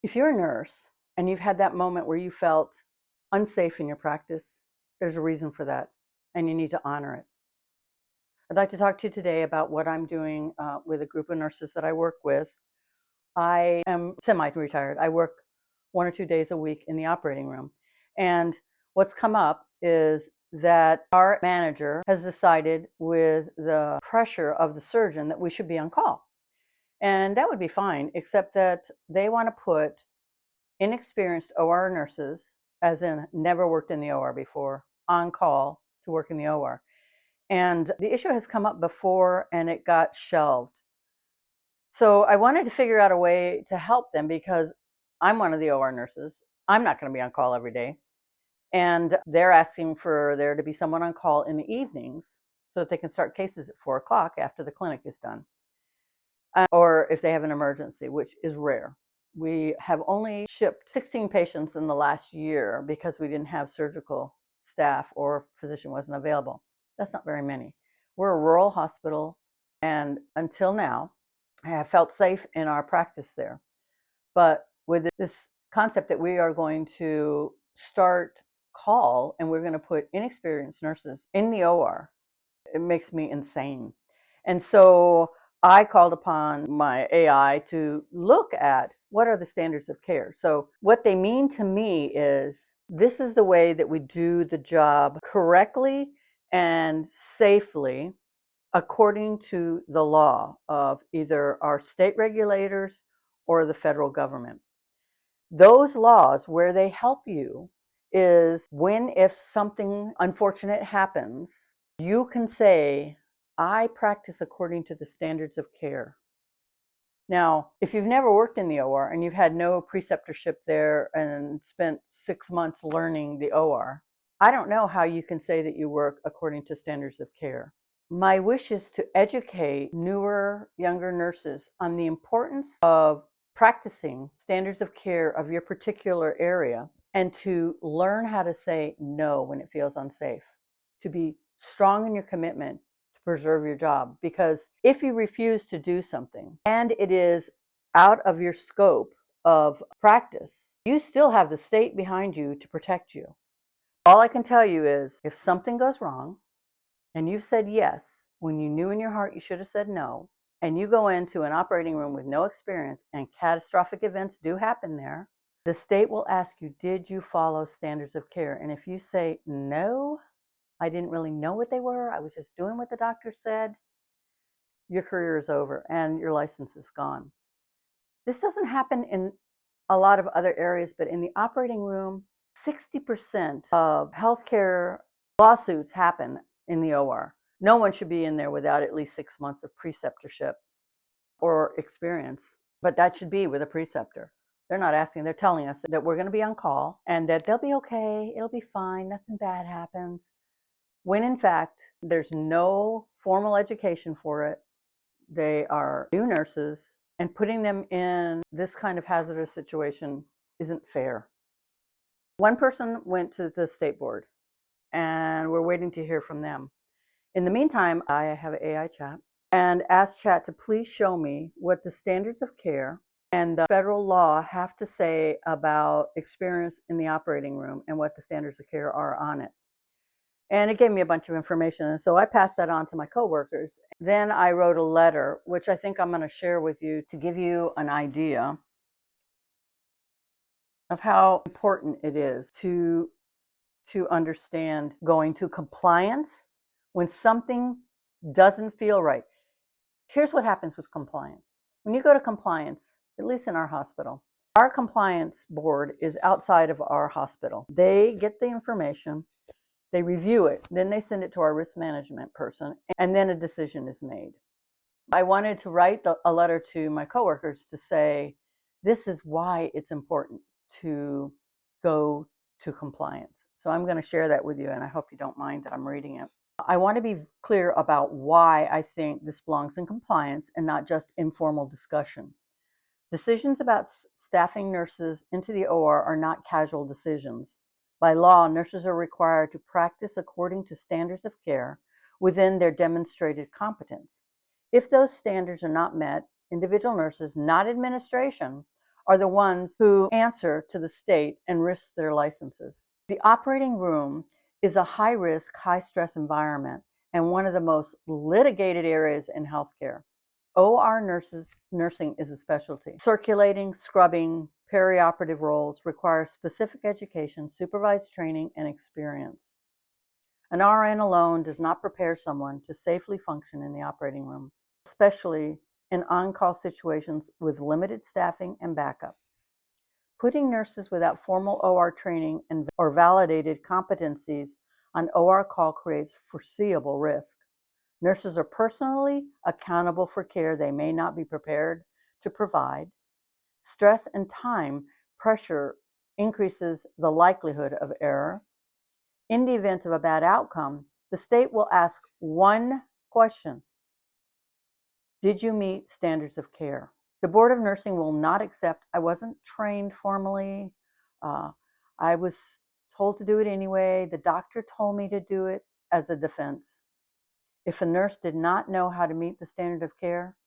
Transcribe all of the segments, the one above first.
If you're a nurse and you've had that moment where you felt unsafe in your practice, there's a reason for that, and you need to honor it. I'd like to talk to you today about what I'm doing with a group of nurses that I work with. I am semi-retired. I work 1 or 2 days a week in the operating room. And what's come up is that our manager has decided, with the pressure of the surgeon, that we should be on call. And that would be fine, except that they want to put inexperienced OR nurses, as in never worked in the OR before, on call to work in the OR. And the issue has come up before and it got shelved. So I wanted to figure out a way to help them because I'm one of the OR nurses. I'm not going to be on call every day. And they're asking for there to be someone on call in the evenings so that they can start cases at 4 o'clock after the clinic is done. Or if they have an emergency, which is rare. We have only shipped 16 patients in the last year because we didn't have surgical staff or physician wasn't available. That's not very many. We're a rural hospital, and until now, I have felt safe in our practice there. But with this concept that we are going to start call and we're going to put inexperienced nurses in the OR, it makes me insane. And so I called upon my AI to look at what are the standards of care. So what they mean to me is this is the way that we do the job correctly and safely according to the law of either our state regulators or the federal government. Those laws, where they help you, is when, if something unfortunate happens, you can say, I practice according to the standards of care. Now, if you've never worked in the OR and you've had no preceptorship there and spent 6 months learning the OR, I don't know how you can say that you work according to standards of care. My wish is to educate newer, younger nurses on the importance of practicing standards of care of your particular area and to learn how to say no when it feels unsafe, to be strong in your commitment to preserve your job. Because if you refuse to do something and it is out of your scope of practice, you still have the state behind you to protect you. All I can tell you is if something goes wrong and you've said yes when you knew in your heart you should have said no, and you go into an operating room with no experience and catastrophic events do happen there, the state will ask you, did you follow standards of care? And if you say, no, I didn't really know what they were, I was just doing what the doctor said, your career is over and your license is gone. This doesn't happen in a lot of other areas, but in the operating room, 60% of healthcare lawsuits happen in the OR. No one should be in there without at least 6 months of preceptorship or experience, but that should be with a preceptor. They're not asking, they're telling us that we're going to be on call and that they'll be okay, it'll be fine, nothing bad happens. When in fact, there's no formal education for it. They are new nurses, and putting them in this kind of hazardous situation isn't fair. One person went to the state board, and we're waiting to hear from them. In the meantime, I have AI chat and asked chat to please show me what the standards of care and the federal law have to say about experience in the operating room and what the standards of care are on it. And it gave me a bunch of information. And so I passed that on to my coworkers. Then I wrote a letter, which I think I'm going to share with you to give you an idea of how important it is to understand going to compliance when something doesn't feel right. Here's what happens with compliance. When you go to compliance, at least in our hospital, our compliance board is outside of our hospital. They get the information, they review it, then they send it to our risk management person, and then a decision is made. I wanted to write a letter to my coworkers to say, this is why it's important to go to compliance. So I'm going to share that with you, and I hope you don't mind that I'm reading it. I want to be clear about why I think this belongs in compliance and not just informal discussion. Decisions about staffing nurses into the OR are not casual decisions. By law, nurses are required to practice according to standards of care within their demonstrated competence. If those standards are not met, individual nurses, not administration, are the ones who answer to the state and risk their licenses. The operating room is a high-risk, high-stress environment and one of the most litigated areas in healthcare. OR nursing is a specialty. Circulating, scrubbing, perioperative roles require specific education, supervised training, and experience. An RN alone does not prepare someone to safely function in the operating room, especially in on-call situations with limited staffing and backup. Putting nurses without formal OR training or validated competencies on OR call creates foreseeable risk. Nurses are personally accountable for care they may not be prepared to provide. Stress and time pressure increases the likelihood of error. In the event of a bad outcome, the state will ask one question: did you meet standards of care? The Board of Nursing will not accept, I wasn't trained formally, I was told to do it anyway, the doctor told me to do it, as a defense. If a nurse did not know how to meet the standard of care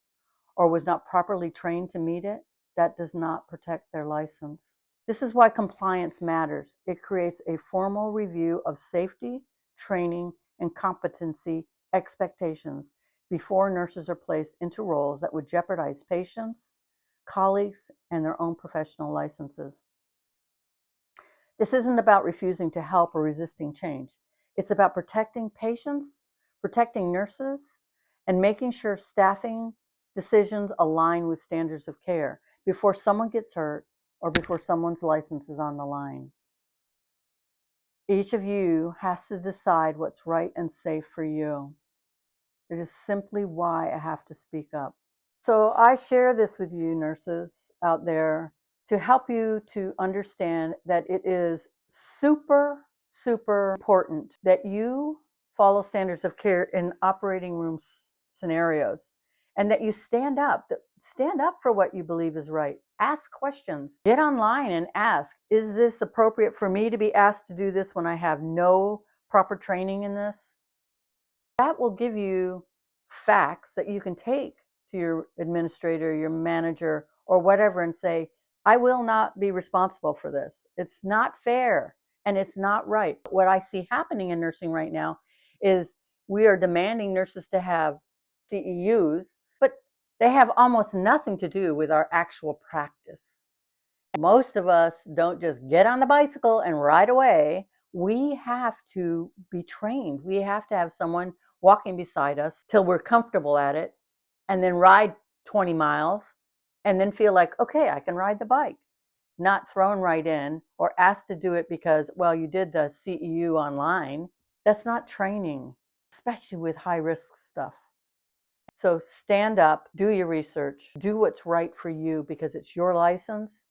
or was not properly trained to meet it, that does not protect their license. This is why compliance matters. It creates a formal review of safety, training, and competency expectations before nurses are placed into roles that would jeopardize patients, colleagues, and their own professional licenses. This isn't about refusing to help or resisting change. It's about protecting patients, protecting nurses, and making sure staffing decisions align with standards of care before someone gets hurt or before someone's license is on the line. Each of you has to decide what's right and safe for you. It is simply why I have to speak up. So I share this with you, nurses out there, to help you to understand that it is super, super important that you follow standards of care in operating room scenarios, and that you stand up for what you believe is right. Ask questions. Get online and ask, is this appropriate for me to be asked to do this when I have no proper training in this? That will give you facts that you can take to your administrator, your manager, or whatever and say, I will not be responsible for this. It's not fair and it's not right. What I see happening in nursing right now is we are demanding nurses to have CEUs, but they have almost nothing to do with our actual practice. Most of us don't just get on the bicycle and ride away. We have to be trained. We have to have someone walking beside us till we're comfortable at it, and then ride 20 miles and then feel like, okay, I can ride the bike. Not thrown right in or asked to do it because, well, you did the CEU online. That's not training, especially with high risk stuff. So stand up, do your research, do what's right for you because it's your license.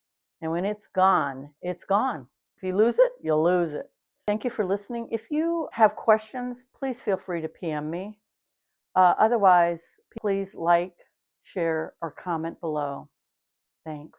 And when it's gone, it's gone. If you lose it, you'll lose it. Thank you for listening. If you have questions, please feel free to PM me. Otherwise, please like, share, or comment below. Thanks.